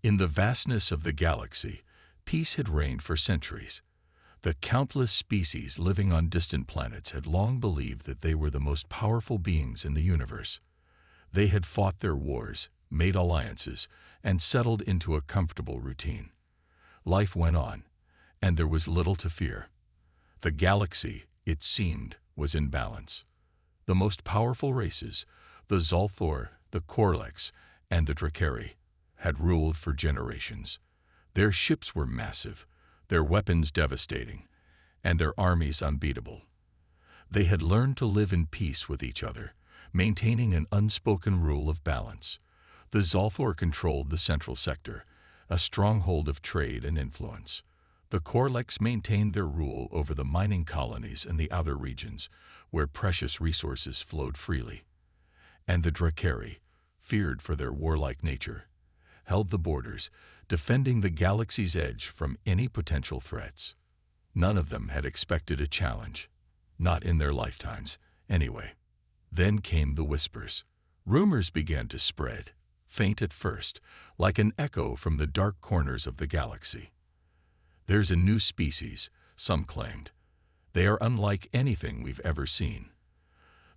In the vastness of the galaxy, peace had reigned for centuries. The countless species living on distant planets had long believed that they were the most powerful beings in the universe. They had fought their wars, made alliances, and settled into a comfortable routine. Life went on, and there was little to fear. The galaxy, it seemed, was in balance. The most powerful races, the Zolthor, the Korlex, and the Drakari, had ruled for generations. Their ships were massive, their weapons devastating, and their armies unbeatable. They had learned to live in peace with each other, maintaining an unspoken rule of balance. The Zolthor controlled the central sector, a stronghold of trade and influence. The Korlex maintained their rule over the mining colonies in the outer regions, where precious resources flowed freely. And the Drakari, feared for their warlike nature, held the borders, defending the galaxy's edge from any potential threats. None of them had expected a challenge, not in their lifetimes, anyway. Then came the whispers. Rumors began to spread, faint at first, like an echo from the dark corners of the galaxy. There's a new species, some claimed. They are unlike anything we've ever seen.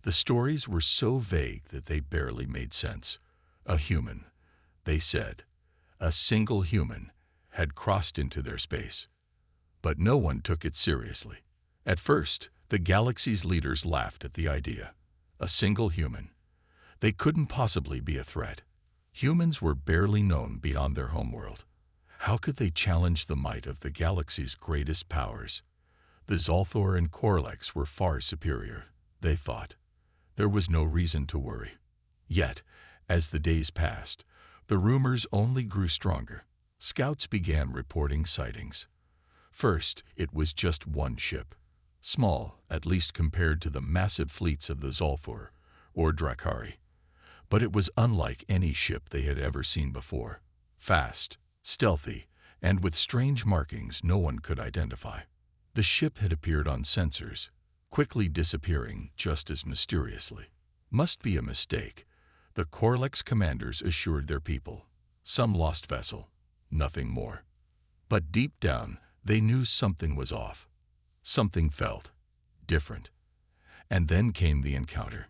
The stories were so vague that they barely made sense. A human, they said, a single human, had crossed into their space. But no one took it seriously. At first, the galaxy's leaders laughed at the idea. A single human. They couldn't possibly be a threat. Humans were barely known beyond their homeworld. How could they challenge the might of the galaxy's greatest powers? The Zolthor and Korlex were far superior, they thought. There was no reason to worry. Yet, as the days passed, the rumors only grew stronger. Scouts began reporting sightings. First, it was just one ship. Small, at least compared to the massive fleets of the Zolthor, or Drakari. But it was unlike any ship they had ever seen before. Fast, stealthy, and with strange markings no one could identify. The ship had appeared on sensors, quickly disappearing just as mysteriously. Must be a mistake, the Korlex commanders assured their people. Some lost vessel, nothing more. But deep down, they knew something was off. Something felt different. And then came the encounter.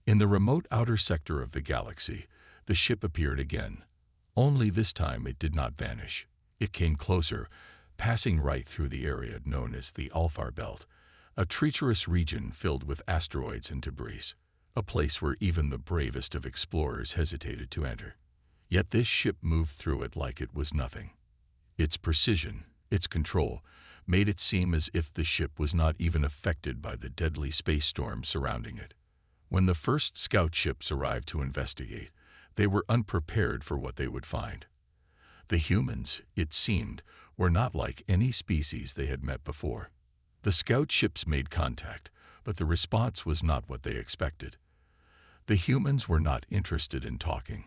In the remote outer sector of the galaxy, the ship appeared again. Only this time it did not vanish. It came closer, passing right through the area known as the Alfar Belt, a treacherous region filled with asteroids and debris, a place where even the bravest of explorers hesitated to enter. Yet this ship moved through it like it was nothing. Its precision, its control, made it seem as if the ship was not even affected by the deadly space storm surrounding it. When the first scout ships arrived to investigate, they were unprepared for what they would find. The humans, it seemed, were not like any species they had met before. The scout ships made contact, but the response was not what they expected. The humans were not interested in talking.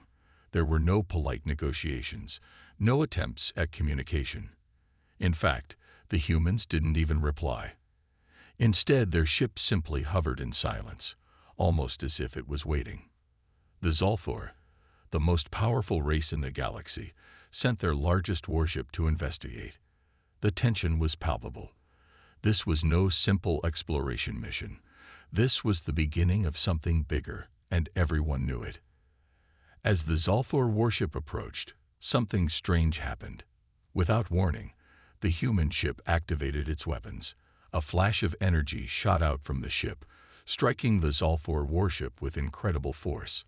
There were no polite negotiations, no attempts at communication. In fact, the humans didn't even reply. Instead, their ship simply hovered in silence, almost as if it was waiting. The Zolthor, the most powerful race in the galaxy, sent their largest warship to investigate. The tension was palpable. This was no simple exploration mission. This was the beginning of something bigger, and everyone knew it. As the Zolthor warship approached, something strange happened. Without warning, the human ship activated its weapons. A flash of energy shot out from the ship, striking the Zolthor warship with incredible force.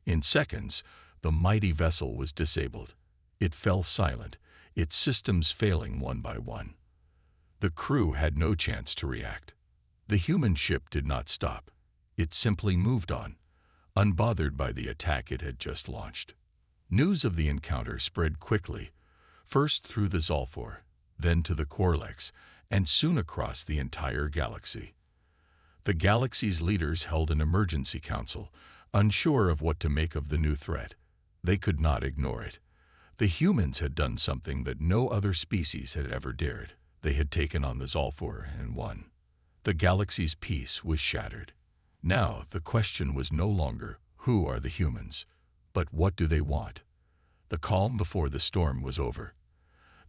In seconds, the mighty vessel was disabled. It fell silent, its systems failing one by one. The crew had no chance to react. The human ship did not stop. It simply moved on, unbothered by the attack it had just launched. News of the encounter spread quickly, first through the Zolthor, then to the Korlex, and soon across the entire galaxy. The galaxy's leaders held an emergency council, unsure of what to make of the new threat. They could not ignore it. The humans had done something that no other species had ever dared. They had taken on the Zolthor and won. The galaxy's peace was shattered. Now the question was no longer, who are the humans, but what do they want? The calm before the storm was over.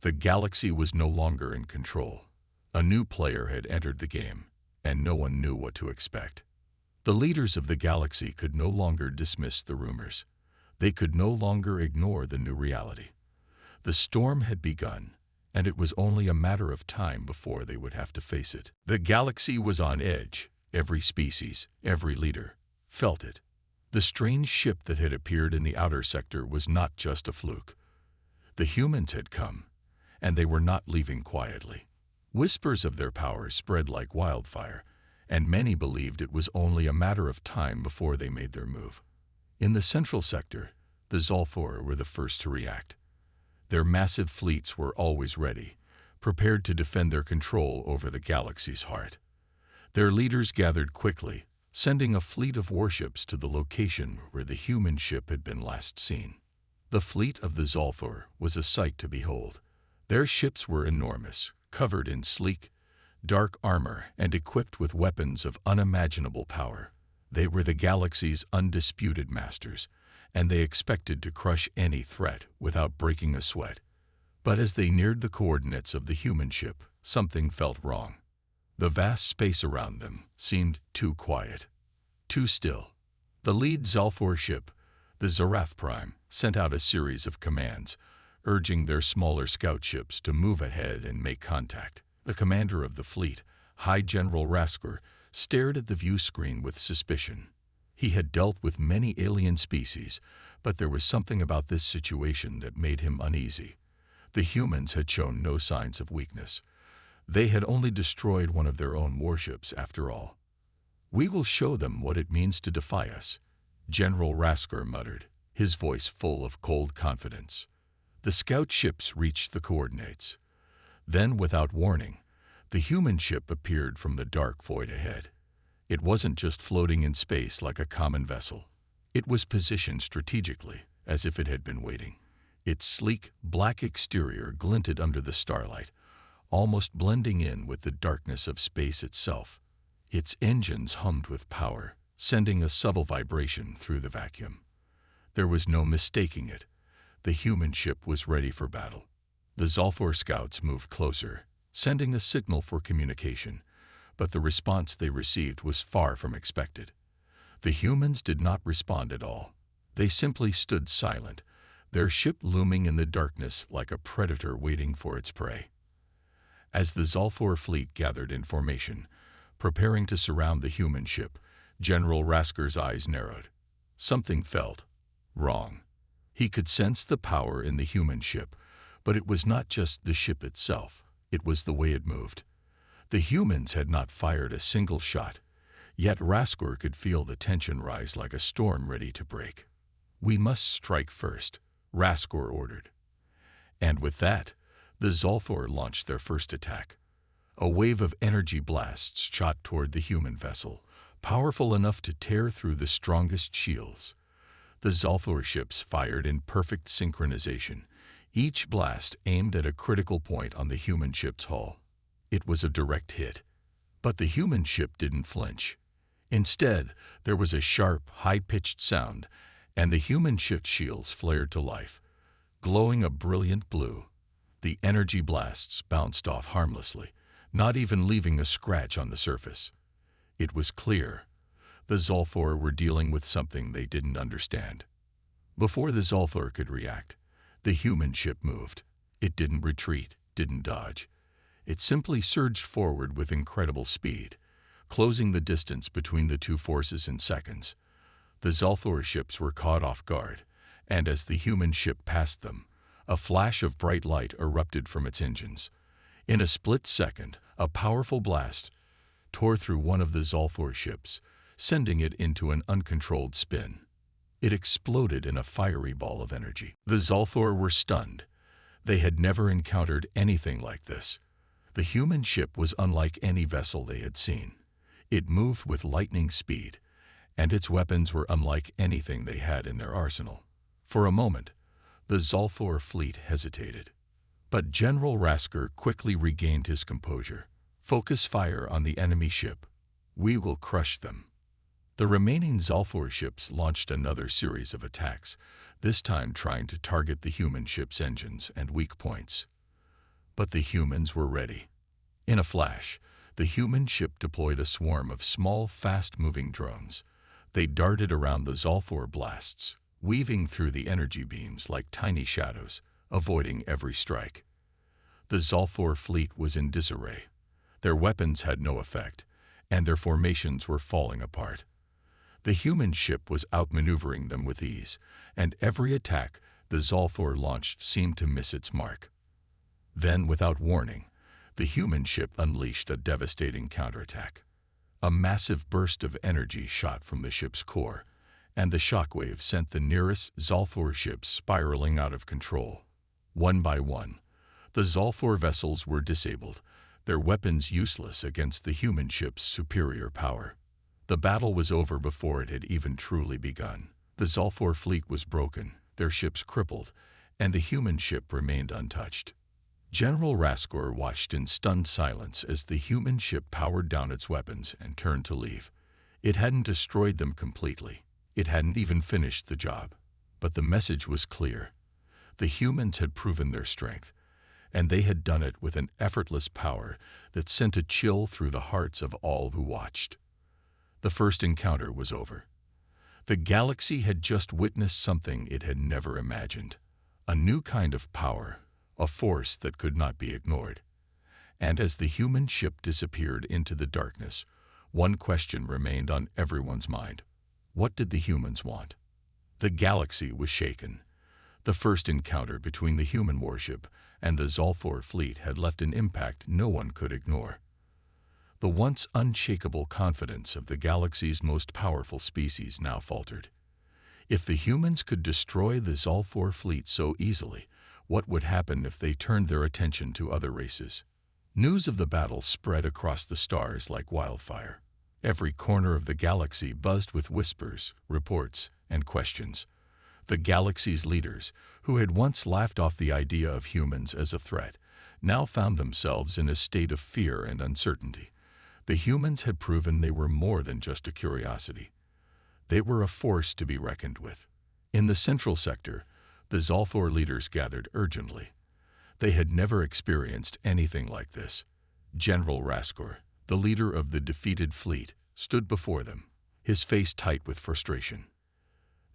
The galaxy was no longer in control. A new player had entered the game, and no one knew what to expect. The leaders of the galaxy could no longer dismiss the rumors. They could no longer ignore the new reality. The storm had begun, and it was only a matter of time before they would have to face it. The galaxy was on edge. Every species, every leader, felt it. The strange ship that had appeared in the outer sector was not just a fluke. The humans had come, and they were not leaving quietly. Whispers of their power spread like wildfire, and many believed it was only a matter of time before they made their move. In the central sector, the Zolthor were the first to react. Their massive fleets were always ready, prepared to defend their control over the galaxy's heart. Their leaders gathered quickly, sending a fleet of warships to the location where the human ship had been last seen. The fleet of the Zolthor was a sight to behold. Their ships were enormous, covered in sleek, dark armor and equipped with weapons of unimaginable power. They were the galaxy's undisputed masters, and they expected to crush any threat without breaking a sweat. But as they neared the coordinates of the human ship, something felt wrong. The vast space around them seemed too quiet, too still. The lead Zolthor ship, the Zarath Prime, sent out a series of commands, urging their smaller scout ships to move ahead and make contact. The commander of the fleet, High General Rasker, stared at the view screen with suspicion. He had dealt with many alien species, but there was something about this situation that made him uneasy. The humans had shown no signs of weakness. They had only destroyed one of their own warships, after all. "We will show them what it means to defy us," General Rasker muttered, his voice full of cold confidence. The scout ships reached the coordinates. Then, without warning, the human ship appeared from the dark void ahead. It wasn't just floating in space like a common vessel. It was positioned strategically, as if it had been waiting. Its sleek, black exterior glinted under the starlight, almost blending in with the darkness of space itself. Its engines hummed with power, sending a subtle vibration through the vacuum. There was no mistaking it. The human ship was ready for battle. The Zolthor scouts moved closer, sending a signal for communication, but the response they received was far from expected. The humans did not respond at all. They simply stood silent, their ship looming in the darkness like a predator waiting for its prey. As the Zolthor fleet gathered in formation, preparing to surround the human ship, General Rasker's eyes narrowed. Something felt wrong. He could sense the power in the human ship, but it was not just the ship itself, it was the way it moved. The humans had not fired a single shot, yet Rasker could feel the tension rise like a storm ready to break. "We must strike first," Rasker ordered. And with that, the Zolthor launched their first attack. A wave of energy blasts shot toward the human vessel, powerful enough to tear through the strongest shields. The Zolthor ships fired in perfect synchronization, each blast aimed at a critical point on the human ship's hull. It was a direct hit. But the human ship didn't flinch. Instead, there was a sharp, high-pitched sound, and the human ship's shields flared to life, glowing a brilliant blue. The energy blasts bounced off harmlessly, not even leaving a scratch on the surface. It was clear. The Zolthor were dealing with something they didn't understand. Before the Zolthor could react, the human ship moved. It didn't retreat, didn't dodge. It simply surged forward with incredible speed, closing the distance between the two forces in seconds. The Zolthor ships were caught off guard, and as the human ship passed them, a flash of bright light erupted from its engines. In a split second, a powerful blast tore through one of the Zolthor ships, sending it into an uncontrolled spin. It exploded in a fiery ball of energy. The Zolthor were stunned. They had never encountered anything like this. The human ship was unlike any vessel they had seen. It moved with lightning speed, and its weapons were unlike anything they had in their arsenal. For a moment, the Zolthor fleet hesitated. But General Rasker quickly regained his composure. "Focus fire on the enemy ship. We will crush them." The remaining Zalthor ships launched another series of attacks, this time trying to target the human ship's engines and weak points. But the humans were ready. In a flash, the human ship deployed a swarm of small, fast-moving drones. They darted around the Zalthor blasts, weaving through the energy beams like tiny shadows, avoiding every strike. The Zalthor fleet was in disarray. Their weapons had no effect, and their formations were falling apart. The human ship was outmaneuvering them with ease, and every attack the Zalthor launched seemed to miss its mark. Then, without warning, the human ship unleashed a devastating counterattack. A massive burst of energy shot from the ship's core, and the shockwave sent the nearest Zalthor ships spiraling out of control. One by one, the Zalthor vessels were disabled, their weapons useless against the human ship's superior power. The battle was over before it had even truly begun. The Zalthor fleet was broken, their ships crippled, and the human ship remained untouched. General Raskor watched in stunned silence as the human ship powered down its weapons and turned to leave. It hadn't destroyed them completely. It hadn't even finished the job. But the message was clear. The humans had proven their strength, and they had done it with an effortless power that sent a chill through the hearts of all who watched. The first encounter was over. The galaxy had just witnessed something it had never imagined. A new kind of power, a force that could not be ignored. And as the human ship disappeared into the darkness, one question remained on everyone's mind. What did the humans want? The galaxy was shaken. The first encounter between the human warship and the Zalthor fleet had left an impact no one could ignore. The once unshakable confidence of the galaxy's most powerful species now faltered. If the humans could destroy the Zalthor fleet so easily, what would happen if they turned their attention to other races? News of the battle spread across the stars like wildfire. Every corner of the galaxy buzzed with whispers, reports, and questions. The galaxy's leaders, who had once laughed off the idea of humans as a threat, now found themselves in a state of fear and uncertainty. The humans had proven they were more than just a curiosity. They were a force to be reckoned with. In the central sector, the Zalthor leaders gathered urgently. They had never experienced anything like this. General Raskor, the leader of the defeated fleet, stood before them, his face tight with frustration.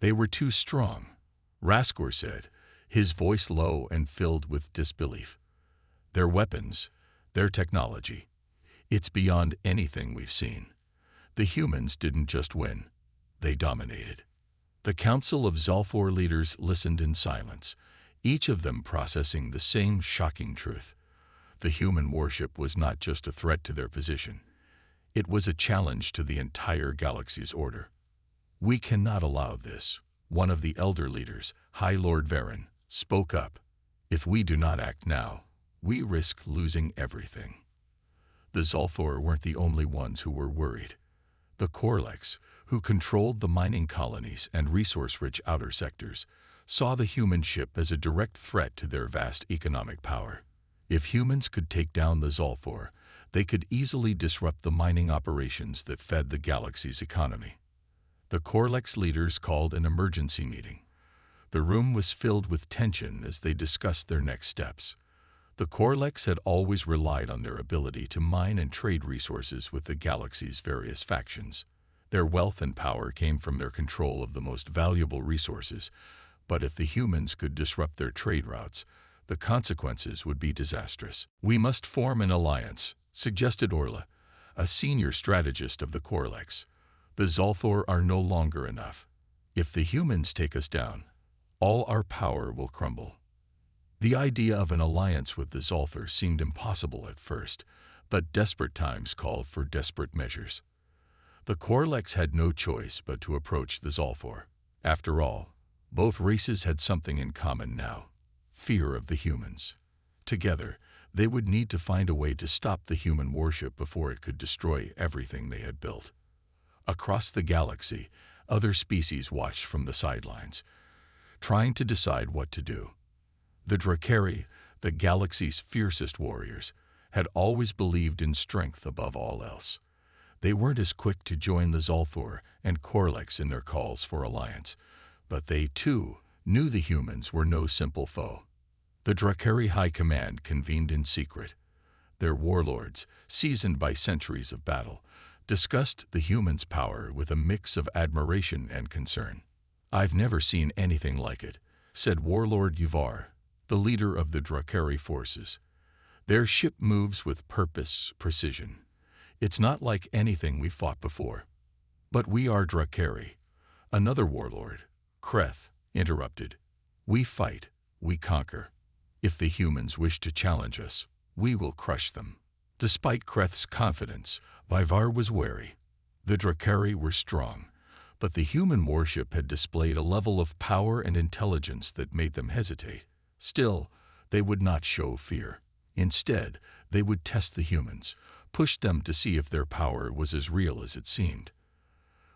They were too strong, Raskor said, his voice low and filled with disbelief. Their weapons, their technology, it's beyond anything we've seen. The humans didn't just win, they dominated. The Council of Zalthor leaders listened in silence, each of them processing the same shocking truth. The human warship was not just a threat to their position. It was a challenge to the entire galaxy's order. We cannot allow this, one of the elder leaders, High Lord Varen, spoke up. If we do not act now, we risk losing everything. The Zalthor weren't the only ones who were worried. The Korlex, who controlled the mining colonies and resource-rich outer sectors, saw the human ship as a direct threat to their vast economic power. If humans could take down the Zalthor, they could easily disrupt the mining operations that fed the galaxy's economy. The Korlex leaders called an emergency meeting. The room was filled with tension as they discussed their next steps. The Korlex had always relied on their ability to mine and trade resources with the galaxy's various factions. Their wealth and power came from their control of the most valuable resources, but if the humans could disrupt their trade routes, the consequences would be disastrous. We must form an alliance, suggested Orla, a senior strategist of the Korlex. The Zalthor are no longer enough. If the humans take us down, all our power will crumble. The idea of an alliance with the Zalthor seemed impossible at first, but desperate times called for desperate measures. The Korlex had no choice but to approach the Zalthor. After all, both races had something in common now: fear of the humans. Together, they would need to find a way to stop the human warship before it could destroy everything they had built. Across the galaxy, other species watched from the sidelines, trying to decide what to do. The Drakari, the galaxy's fiercest warriors, had always believed in strength above all else. They weren't as quick to join the Zolthor and Korlex in their calls for alliance, but they, too, knew the humans were no simple foe. The Drakari High Command convened in secret. Their warlords, seasoned by centuries of battle, discussed the humans' power with a mix of admiration and concern. "I've never seen anything like it," said Warlord Yuvar, the leader of the Drakari forces. "Their ship moves with purpose, precision. It's not like anything we've fought before." "But we are Drakari," another warlord, Kreth, interrupted. "We fight, we conquer. If the humans wish to challenge us, we will crush them." Despite Kreth's confidence, Vivar was wary. The Drakari were strong, but the human warship had displayed a level of power and intelligence that made them hesitate. Still, they would not show fear. Instead, they would test the humans, push them to see if their power was as real as it seemed.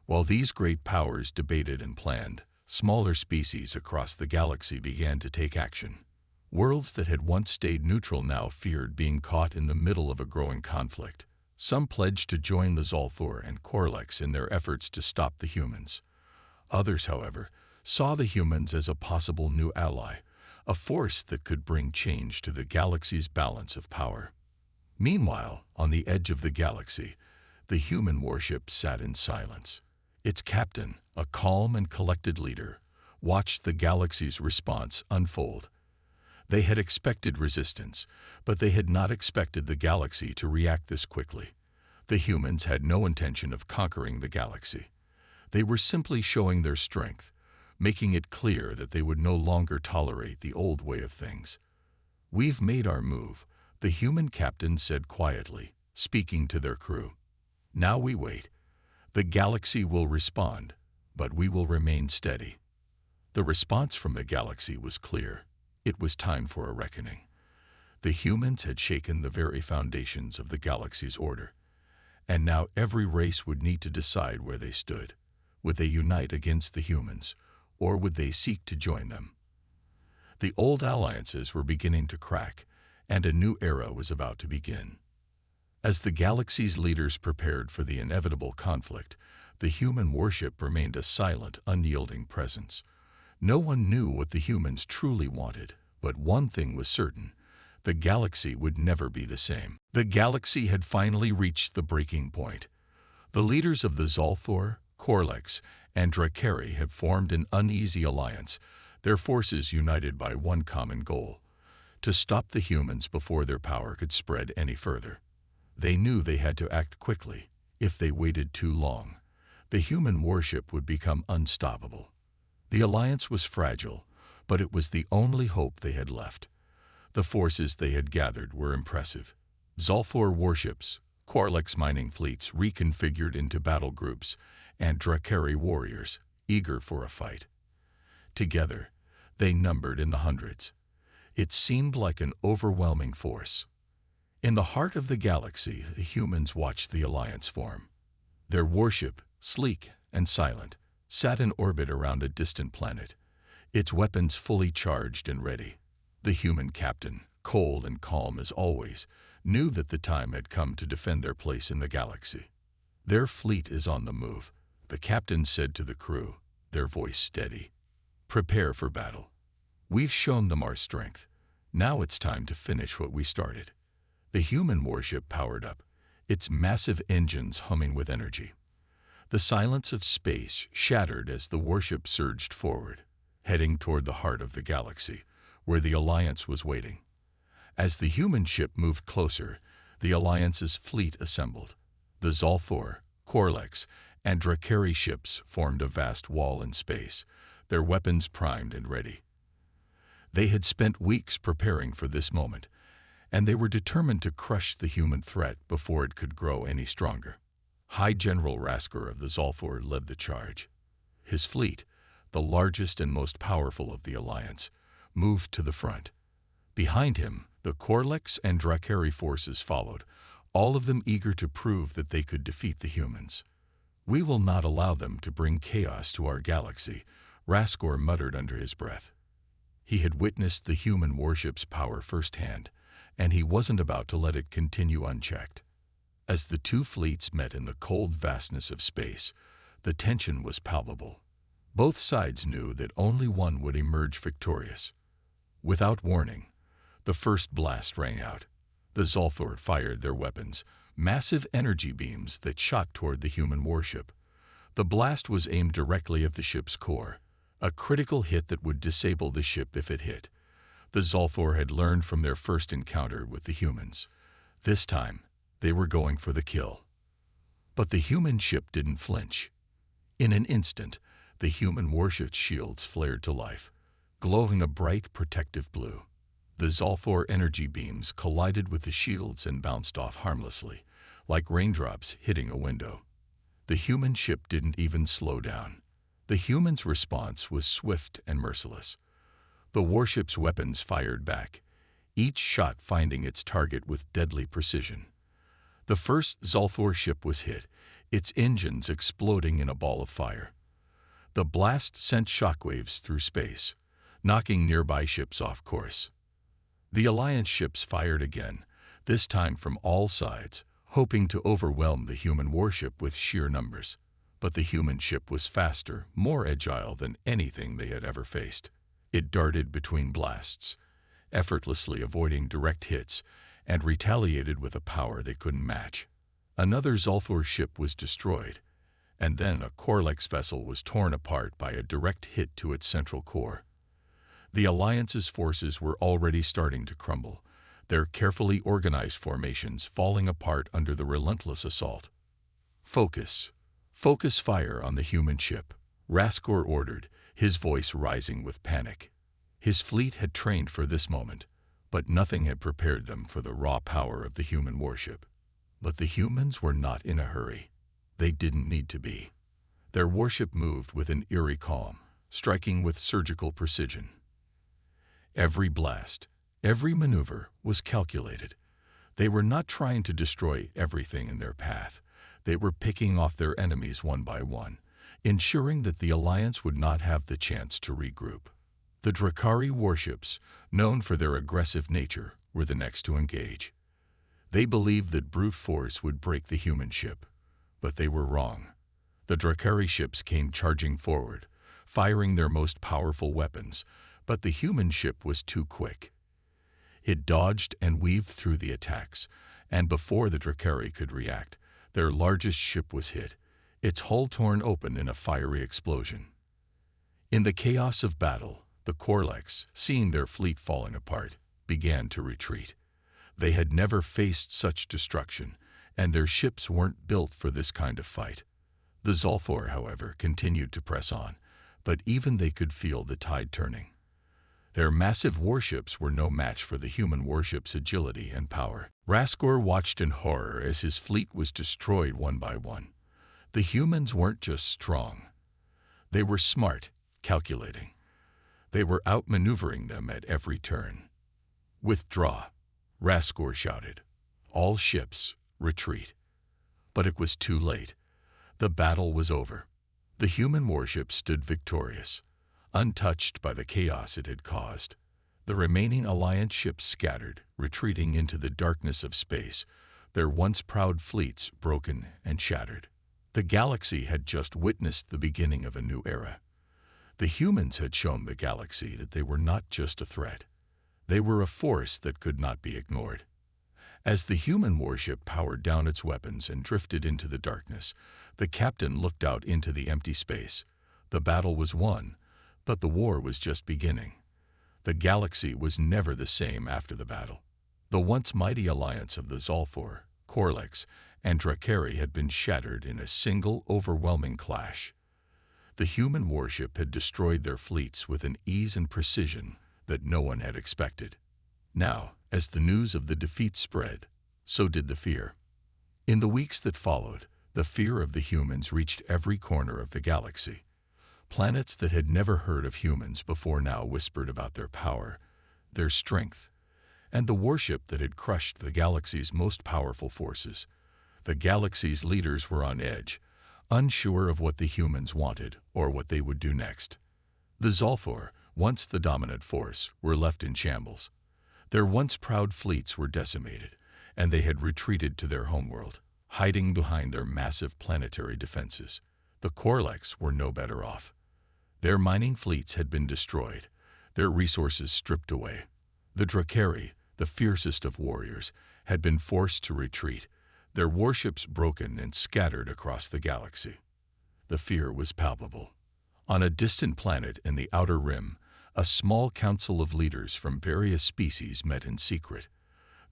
While these great powers debated and planned, smaller species across the galaxy began to take action. Worlds that had once stayed neutral now feared being caught in the middle of a growing conflict. Some pledged to join the Zolthor and Korlex in their efforts to stop the humans. Others, however, saw the humans as a possible new ally, a force that could bring change to the galaxy's balance of power. Meanwhile, on the edge of the galaxy, the human warship sat in silence. Its captain, a calm and collected leader, watched the galaxy's response unfold. They had expected resistance, but they had not expected the galaxy to react this quickly. The humans had no intention of conquering the galaxy. They were simply showing their strength, making it clear that they would no longer tolerate the old way of things. "We've made our move," the human captain said quietly, speaking to their crew. "Now we wait. The galaxy will respond, but we will remain steady." The response from the galaxy was clear. It was time for a reckoning. The humans had shaken the very foundations of the galaxy's order, and now every race would need to decide where they stood. Would they unite against the humans, or would they seek to join them? The old alliances were beginning to crack, and a new era was about to begin. As the galaxy's leaders prepared for the inevitable conflict, the human warship remained a silent, unyielding presence. No one knew what the humans truly wanted, but one thing was certain: the galaxy would never be the same. The galaxy had finally reached the breaking point. The leaders of the Zolthor, Korlex, and Drakari had formed an uneasy alliance, their forces united by one common goal: to stop the humans before their power could spread any further. They knew they had to act quickly. If they waited too long, the human warship would become unstoppable. The alliance was fragile, but it was the only hope they had left. The forces they had gathered were impressive. Zolthor warships, Korlex mining fleets reconfigured into battle groups, and Drakari warriors, eager for a fight. Together, they numbered in the hundreds. It seemed like an overwhelming force. In the heart of the galaxy, the humans watched the alliance form. Their warship, sleek and silent, sat in orbit around a distant planet, its weapons fully charged and ready. The human captain, cold and calm as always, knew that the time had come to defend their place in the galaxy. "Their fleet is on the move," the captain said to the crew, their voice steady. "Prepare for battle. We've shown them our strength. Now it's time to finish what we started." The human warship powered up, its massive engines humming with energy. The silence of space shattered as the warship surged forward, heading toward the heart of the galaxy, where the Alliance was waiting. As the human ship moved closer, the Alliance's fleet assembled. The Zolthor, Korlex, and Drakari ships formed a vast wall in space, their weapons primed and ready. They had spent weeks preparing for this moment, and they were determined to crush the human threat before it could grow any stronger. High General Raskor of the Zolthor led the charge. His fleet, the largest and most powerful of the Alliance, moved to the front. Behind him, the Korlex and Drakari forces followed, all of them eager to prove that they could defeat the humans. "We will not allow them to bring chaos to our galaxy," Raskor muttered under his breath. He had witnessed the human warship's power firsthand, and he wasn't about to let it continue unchecked. As the two fleets met in the cold vastness of space, the tension was palpable. Both sides knew that only one would emerge victorious. Without warning, the first blast rang out. The Zolthor fired their weapons, massive energy beams that shot toward the human warship. The blast was aimed directly at the ship's core, a critical hit that would disable the ship if it hit. The Zolthor had learned from their first encounter with the humans. This time, they were going for the kill. But the human ship didn't flinch. In an instant, the human warship's shields flared to life, glowing a bright, protective blue. The Zolthor energy beams collided with the shields and bounced off harmlessly, like raindrops hitting a window. The human ship didn't even slow down. The humans' response was swift and merciless. The warship's weapons fired back, each shot finding its target with deadly precision. The first Zolthor ship was hit, its engines exploding in a ball of fire. The blast sent shockwaves through space, knocking nearby ships off course. The Alliance ships fired again, this time from all sides, hoping to overwhelm the human warship with sheer numbers. But the human ship was faster, more agile than anything they had ever faced. It darted between blasts, effortlessly avoiding direct hits, and retaliated with a power they couldn't match. Another Zolthor ship was destroyed, and then a Korlex vessel was torn apart by a direct hit to its central core. The Alliance's forces were already starting to crumble, their carefully organized formations falling apart under the relentless assault. Focus. Focus fire on the human ship, Raskor ordered, his voice rising with panic. His fleet had trained for this moment, but nothing had prepared them for the raw power of the human warship. But the humans were not in a hurry. They didn't need to be. Their warship moved with an eerie calm, striking with surgical precision. Every blast, every maneuver was calculated. They were not trying to destroy everything in their path. They were picking off their enemies one by one, ensuring that the Alliance would not have the chance to regroup. The Drakari warships, known for their aggressive nature, were the next to engage. They believed that brute force would break the human ship, but they were wrong. The Drakari ships came charging forward, firing their most powerful weapons, but the human ship was too quick. It dodged and weaved through the attacks, and before the Drakari could react, their largest ship was hit, its hull torn open in a fiery explosion. In the chaos of battle, the Korlex, seeing their fleet falling apart, began to retreat. They had never faced such destruction, and their ships weren't built for this kind of fight. The Zolthor, however, continued to press on, but even they could feel the tide turning. Their massive warships were no match for the human warship's agility and power. Raskor watched in horror as his fleet was destroyed one by one. The humans weren't just strong. They were smart, calculating. They were outmaneuvering them at every turn. "Withdraw," Raskor shouted. "All ships, retreat." But it was too late. The battle was over. The human warship stood victorious, untouched by the chaos it had caused. The remaining Alliance ships scattered, retreating into the darkness of space, their once proud fleets broken and shattered. The galaxy had just witnessed the beginning of a new era. The humans had shown the galaxy that they were not just a threat. They were a force that could not be ignored. As the human warship powered down its weapons and drifted into the darkness, the captain looked out into the empty space. The battle was won, but the war was just beginning. The galaxy was never the same after the battle. The once mighty alliance of the Zolthor, Korlex, and Drakari had been shattered in a single overwhelming clash. The human warship had destroyed their fleets with an ease and precision that no one had expected. Now, as the news of the defeat spread, so did the fear. In the weeks that followed, the fear of the humans reached every corner of the galaxy. Planets that had never heard of humans before now whispered about their power, their strength, and the warship that had crushed the galaxy's most powerful forces. The galaxy's leaders were on edge, unsure of what the humans wanted or what they would do next. The Zolthor, once the dominant force, were left in shambles. Their once proud fleets were decimated, and they had retreated to their homeworld. hiding behind their massive planetary defenses. The Korleks were no better off. Their mining fleets had been destroyed, their resources stripped away. The Drakari, the fiercest of warriors, had been forced to retreat, their warships broken and scattered across the galaxy. The fear was palpable. On a distant planet in the Outer Rim, a small council of leaders from various species met in secret.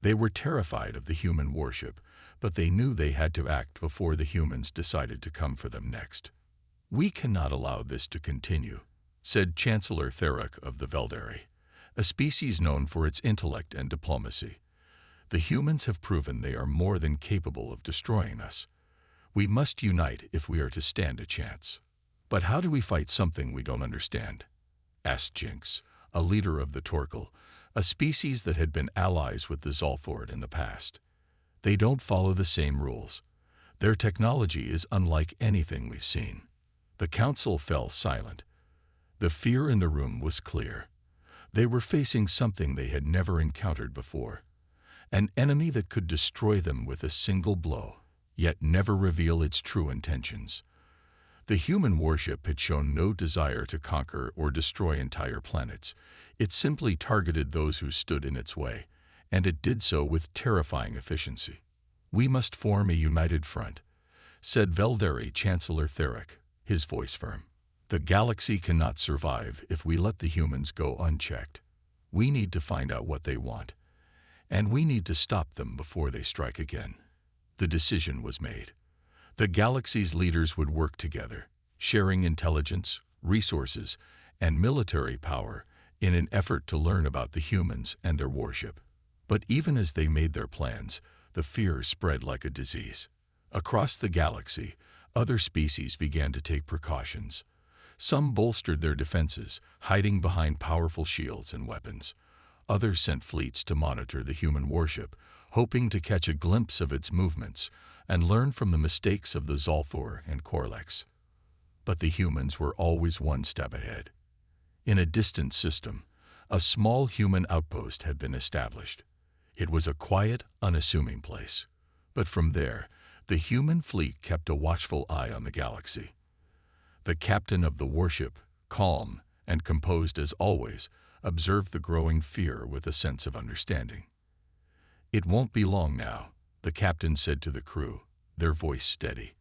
They were terrified of the human warship, but they knew they had to act before the humans decided to come for them next. "We cannot allow this to continue," said Chancellor Therak of the Veldari, a species known for its intellect and diplomacy. "The humans have proven they are more than capable of destroying us. We must unite if we are to stand a chance." "But how do we fight something we don't understand?" asked Jinx, a leader of the Torkel, a species that had been allies with the Zolthord in the past. "They don't follow the same rules. Their technology is unlike anything we've seen." The council fell silent. The fear in the room was clear. They were facing something they had never encountered before, an enemy that could destroy them with a single blow, yet never reveal its true intentions. The human warship had shown no desire to conquer or destroy entire planets. It simply targeted those who stood in its way, and it did so with terrifying efficiency. "We must form a united front," said Veldari Chancellor Therak, his voice firm. "The galaxy cannot survive if we let the humans go unchecked. We need to find out what they want, and we need to stop them before they strike again." The decision was made. The galaxy's leaders would work together, sharing intelligence, resources, and military power in an effort to learn about the humans and their warship. But even as they made their plans, the fear spread like a disease. Across the galaxy, other species began to take precautions. Some bolstered their defenses, hiding behind powerful shields and weapons. Others sent fleets to monitor the human warship, hoping to catch a glimpse of its movements and learn from the mistakes of the Zolthor and Korleks. But the humans were always one step ahead. In a distant system, a small human outpost had been established. It was a quiet, unassuming place. But from there, the human fleet kept a watchful eye on the galaxy. The captain of the warship, calm and composed as always, observed the growing fear with a sense of understanding. "It won't be long now," the captain said to the crew, their voice steady.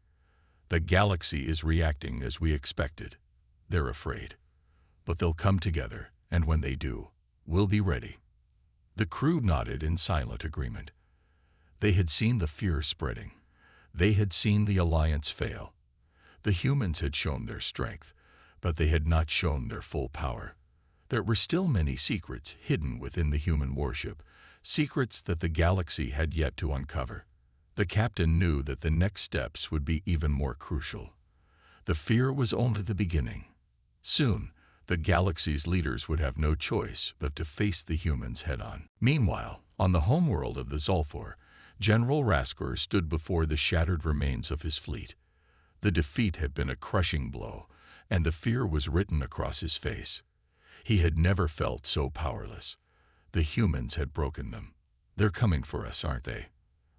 "The galaxy is reacting as we expected. They're afraid. But they'll come together, and when they do, we'll be ready." The crew nodded in silent agreement. They had seen the fear spreading. They had seen the alliance fail. The humans had shown their strength, but they had not shown their full power. There were still many secrets hidden within the human warship, secrets that the galaxy had yet to uncover. The captain knew that the next steps would be even more crucial. The fear was only the beginning. Soon, the galaxy's leaders would have no choice but to face the humans head-on. Meanwhile, on the homeworld of the Zolthor, General Raskor stood before the shattered remains of his fleet. The defeat had been a crushing blow, and the fear was written across his face. He had never felt so powerless. The humans had broken them. "They're coming for us, aren't they?"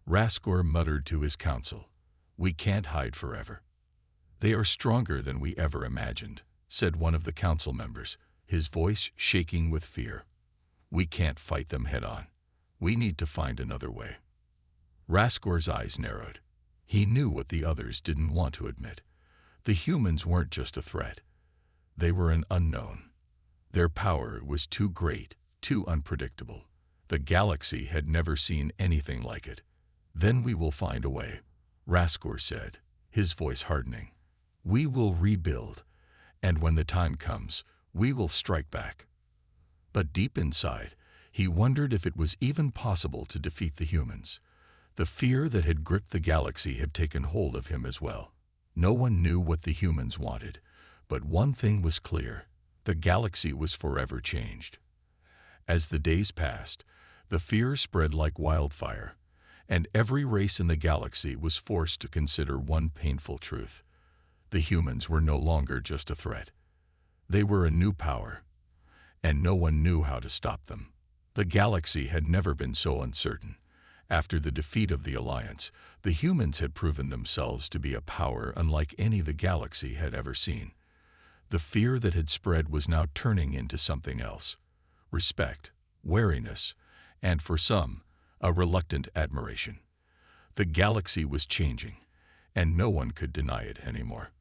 Raskor muttered to his council. "We can't hide forever." "They are stronger than we ever imagined," said one of the council members, his voice shaking with fear. "We can't fight them head-on. We need to find another way." Raskor's eyes narrowed. He knew what the others didn't want to admit. The humans weren't just a threat. They were an unknown. Their power was too great, too unpredictable. The galaxy had never seen anything like it. "Then we will find a way," Raskor said, his voice hardening. "We will rebuild, and when the time comes, we will strike back." But deep inside, he wondered if it was even possible to defeat the humans. The fear that had gripped the galaxy had taken hold of him as well. No one knew what the humans wanted, but one thing was clear: the galaxy was forever changed. As the days passed, the fear spread like wildfire, and every race in the galaxy was forced to consider one painful truth. The humans were no longer just a threat. They were a new power, and no one knew how to stop them. The galaxy had never been so uncertain. After the defeat of the Alliance, the humans had proven themselves to be a power unlike any the galaxy had ever seen. The fear that had spread was now turning into something else: respect, wariness, and for some, a reluctant admiration. The galaxy was changing, and no one could deny it anymore.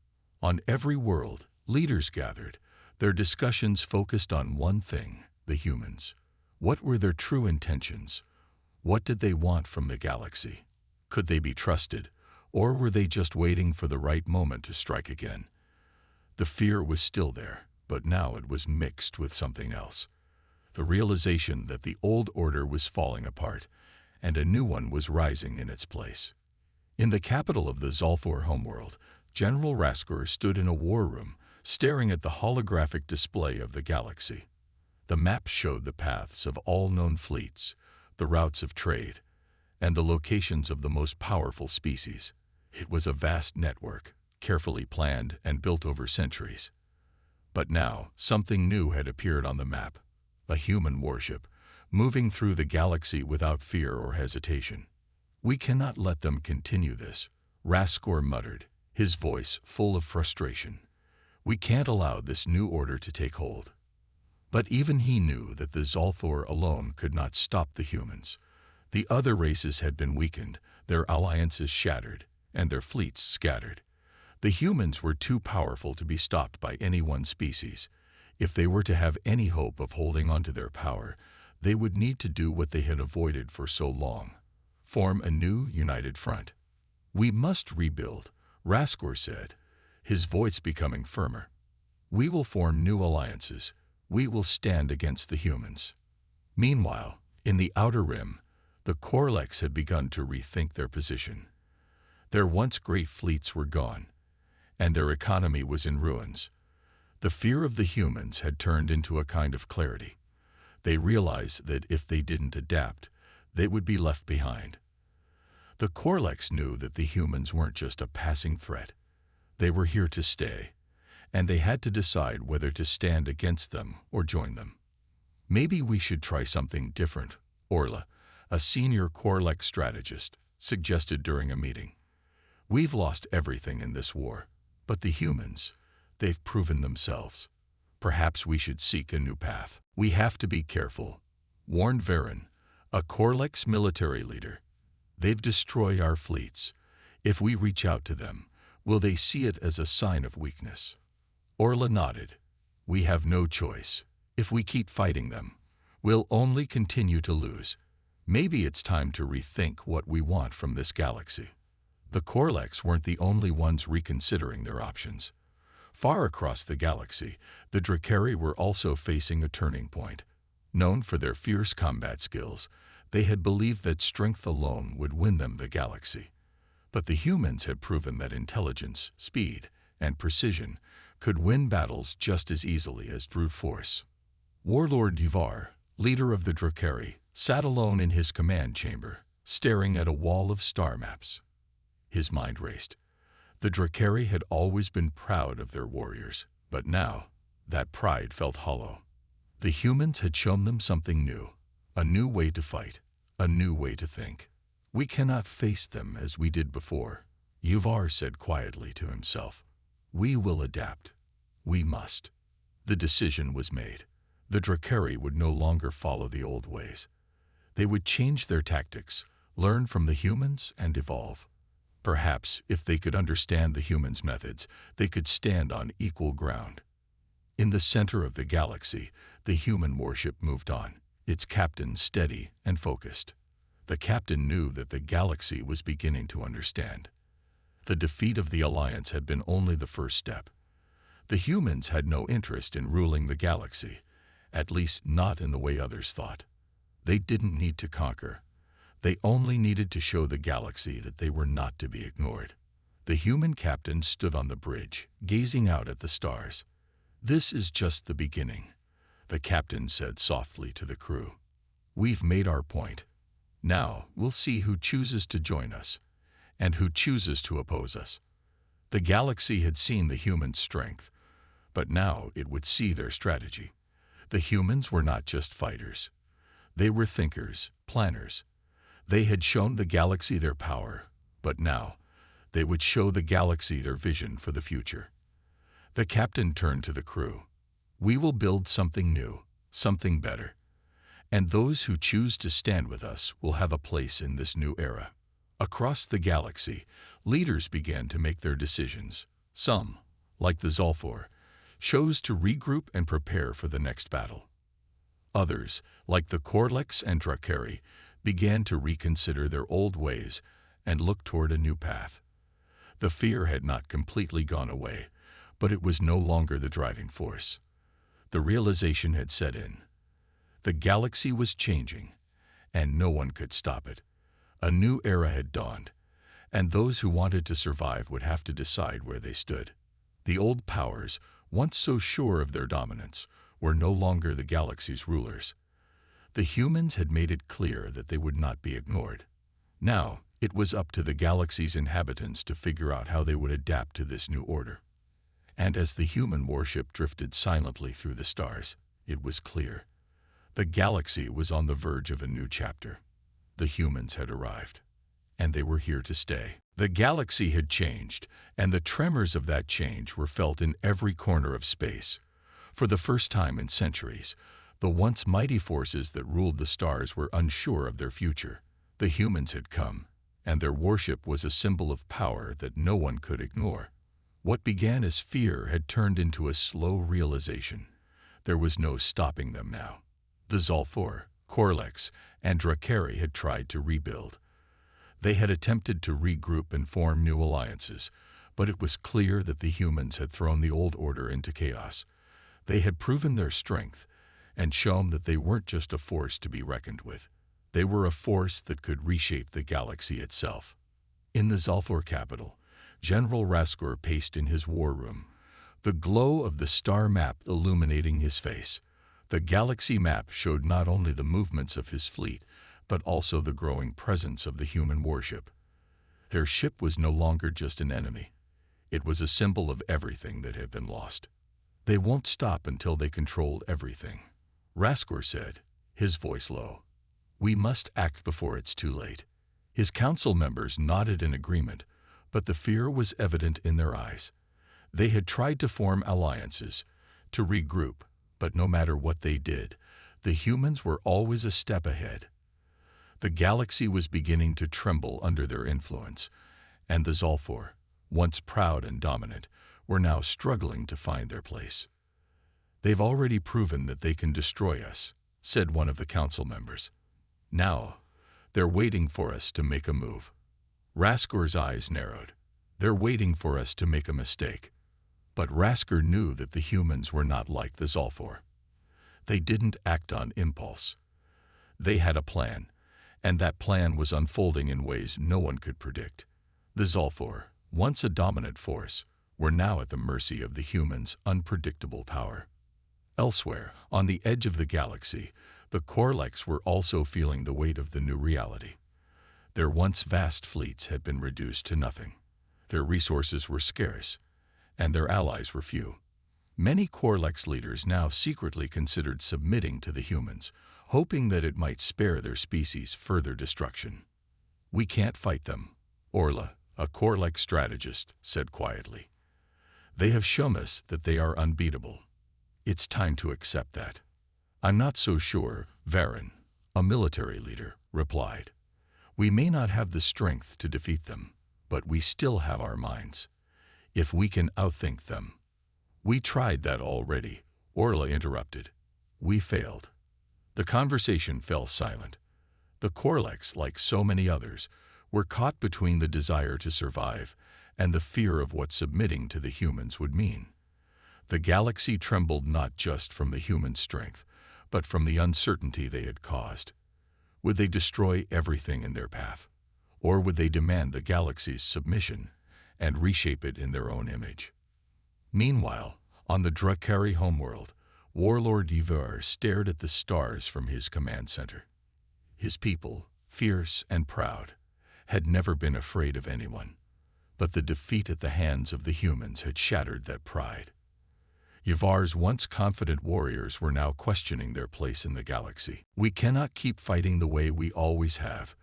On every world, leaders gathered. Their discussions focused on one thing: the humans. What were their true intentions? What did they want from the galaxy? Could they be trusted, or were they just waiting for the right moment to strike again? The fear was still there, but now it was mixed with something else. The realization that the old order was falling apart, and a new one was rising in its place. In the capital of the Zolthor homeworld, General Raskor stood in a war room, staring at the holographic display of the galaxy. The map showed the paths of all known fleets, the routes of trade, and the locations of the most powerful species. It was a vast network, carefully planned and built over centuries. But now, something new had appeared on the map: a human warship, moving through the galaxy without fear or hesitation. "We cannot let them continue this," Raskor muttered, his voice full of frustration. "We can't allow this new order to take hold." But even he knew that the Zolthor alone could not stop the humans. The other races had been weakened, their alliances shattered, and their fleets scattered. The humans were too powerful to be stopped by any one species. If they were to have any hope of holding on to their power, they would need to do what they had avoided for so long: form a new united front. "We must rebuild," Raskor said, his voice becoming firmer. "We will form new alliances. We will stand against the humans." Meanwhile, in the Outer Rim, the Korlex had begun to rethink their position. Their once great fleets were gone, and their economy was in ruins. The fear of the humans had turned into a kind of clarity. They realized that if they didn't adapt, they would be left behind. The Korlex knew that the humans weren't just a passing threat. They were here to stay, and they had to decide whether to stand against them or join them. "Maybe we should try something different," Orla, a senior Korlex strategist, suggested during a meeting. "We've lost everything in this war, but the humans, they've proven themselves. Perhaps we should seek a new path." "We have to be careful," warned Varen, a Korlex military leader. "They've destroyed our fleets. If we reach out to them, will they see it as a sign of weakness?" Orla nodded. "We have no choice. If we keep fighting them, we'll only continue to lose. Maybe it's time to rethink what we want from this galaxy." The Korlex weren't the only ones reconsidering their options. Far across the galaxy, the Drakari were also facing a turning point. Known for their fierce combat skills, they had believed that strength alone would win them the galaxy. But the humans had proven that intelligence, speed, and precision could win battles just as easily as brute force. Warlord Divar, leader of the Drakari, sat alone in his command chamber, staring at a wall of star maps. His mind raced. The Drakari had always been proud of their warriors, but now, that pride felt hollow. The humans had shown them something new, a new way to fight, a new way to think. "We cannot face them as we did before," Yuvar said quietly to himself. "We will adapt. We must." The decision was made. The Drakari would no longer follow the old ways. They would change their tactics, learn from the humans, and evolve. Perhaps, if they could understand the humans' methods, they could stand on equal ground. In the center of the galaxy, the human warship moved on, its captain steady and focused. The captain knew that the galaxy was beginning to understand. The defeat of the Alliance had been only the first step. The humans had no interest in ruling the galaxy, at least not in the way others thought. They didn't need to conquer. They only needed to show the galaxy that they were not to be ignored. The human captain stood on the bridge, gazing out at the stars. "This is just the beginning," the captain said softly to the crew. "We've made our point. Now we'll see who chooses to join us, and who chooses to oppose us." The galaxy had seen the humans' strength, but now it would see their strategy. The humans were not just fighters. They were thinkers, planners. They had shown the galaxy their power, but now they would show the galaxy their vision for the future. The captain turned to the crew. "We will build something new, something better. And those who choose to stand with us will have a place in this new era." Across the galaxy, leaders began to make their decisions. Some, like the Zolfor, chose to regroup and prepare for the next battle. Others, like the Korlex and Drakari, began to reconsider their old ways and look toward a new path. The fear had not completely gone away, but it was no longer the driving force. The realization had set in. The galaxy was changing, and no one could stop it. A new era had dawned, and those who wanted to survive would have to decide where they stood. The old powers, once so sure of their dominance, were no longer the galaxy's rulers. The humans had made it clear that they would not be ignored. Now, it was up to the galaxy's inhabitants to figure out how they would adapt to this new order. And as the human warship drifted silently through the stars, it was clear. The galaxy was on the verge of a new chapter. The humans had arrived, and they were here to stay. The galaxy had changed, and the tremors of that change were felt in every corner of space. For the first time in centuries, the once mighty forces that ruled the stars were unsure of their future. The humans had come, and their warship was a symbol of power that no one could ignore. What began as fear had turned into a slow realization. There was no stopping them now. The Zolfor, Korlex, and Drakari had tried to rebuild. They had attempted to regroup and form new alliances, but it was clear that the humans had thrown the old order into chaos. They had proven their strength and shown that they weren't just a force to be reckoned with. They were a force that could reshape the galaxy itself. In the Zolfor capital, General Raskor paced in his war room, the glow of the star map illuminating his face. The galaxy map showed not only the movements of his fleet, but also the growing presence of the human warship. Their ship was no longer just an enemy. It was a symbol of everything that had been lost. "They won't stop until they controlled everything," Raskor said, his voice low. "We must act before it's too late." His council members nodded in agreement, but the fear was evident in their eyes. They had tried to form alliances, to regroup, but no matter what they did, the humans were always a step ahead. The galaxy was beginning to tremble under their influence, and the Zolfor, once proud and dominant, were now struggling to find their place. "They've already proven that they can destroy us," said one of the council members. "Now, they're waiting for us to make a move." Raskor's eyes narrowed. "They're waiting for us to make a mistake." But Raskor knew that the humans were not like the Zolfor. They didn't act on impulse. They had a plan, and that plan was unfolding in ways no one could predict. The Zolfor, once a dominant force, were now at the mercy of the humans' unpredictable power. Elsewhere, on the edge of the galaxy, the Korlex were also feeling the weight of the new reality. Their once vast fleets had been reduced to nothing. Their resources were scarce, and their allies were few. Many Korlex leaders now secretly considered submitting to the humans, hoping that it might spare their species further destruction. "We can't fight them," Orla, a Korlex strategist, said quietly. "They have shown us that they are unbeatable. It's time to accept that." "I'm not so sure," Varen, a military leader, replied. "We may not have the strength to defeat them, but we still have our minds. If we can outthink them." "We tried that already," Orla interrupted. "We failed." The conversation fell silent. The Korlex, like so many others, were caught between the desire to survive and the fear of what submitting to the humans would mean. The galaxy trembled not just from the human strength, but from the uncertainty they had caused. Would they destroy everything in their path? Or would they demand the galaxy's submission and reshape it in their own image? Meanwhile, on the Drakari homeworld, Warlord Yvar stared at the stars from his command center. His people, fierce and proud, had never been afraid of anyone, but the defeat at the hands of the humans had shattered that pride. Yvar's once confident warriors were now questioning their place in the galaxy. "We cannot keep fighting the way we always have,"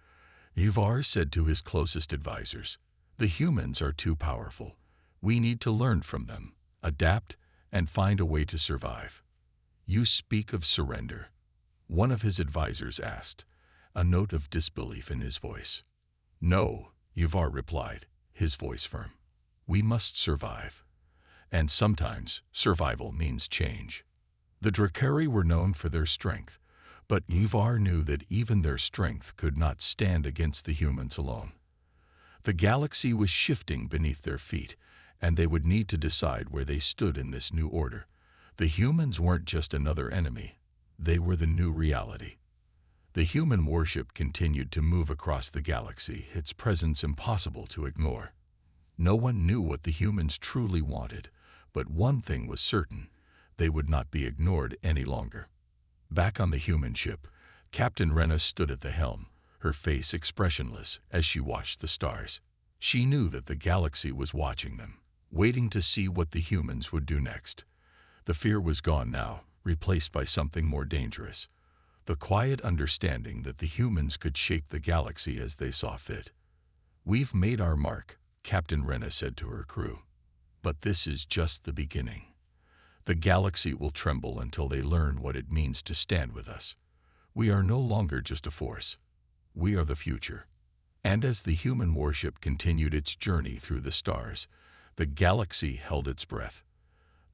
Yuvar said to his closest advisors, "The humans are too powerful. We need to learn from them, adapt, and find a way to survive." "You speak of surrender?" one of his advisors asked, a note of disbelief in his voice. "No," Yuvar replied, his voice firm. "We must survive. And sometimes survival means change." The Drakari were known for their strength, but Yuvar knew that even their strength could not stand against the humans alone. The galaxy was shifting beneath their feet, and they would need to decide where they stood in this new order. The humans weren't just another enemy. They were the new reality. The human warship continued to move across the galaxy, its presence impossible to ignore. No one knew what the humans truly wanted, but one thing was certain: they would not be ignored any longer. Back on the human ship, Captain Rena stood at the helm, her face expressionless as she watched the stars. She knew that the galaxy was watching them, waiting to see what the humans would do next. The fear was gone now, replaced by something more dangerous: the quiet understanding that the humans could shape the galaxy as they saw fit. "We've made our mark," Captain Rena said to her crew. "But this is just the beginning. The galaxy will tremble until they learn what it means to stand with us. We are no longer just a force. We are the future." And as the human warship continued its journey through the stars, the galaxy held its breath.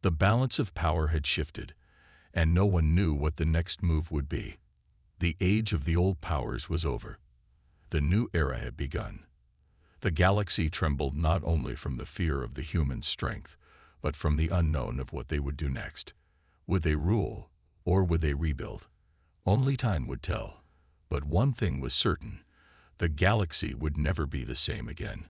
The balance of power had shifted, and no one knew what the next move would be. The age of the old powers was over. The new era had begun. The galaxy trembled not only from the fear of the human strength, but from the unknown of what they would do next. Would they rule, or would they rebuild? Only time would tell. But one thing was certain: the galaxy would never be the same again.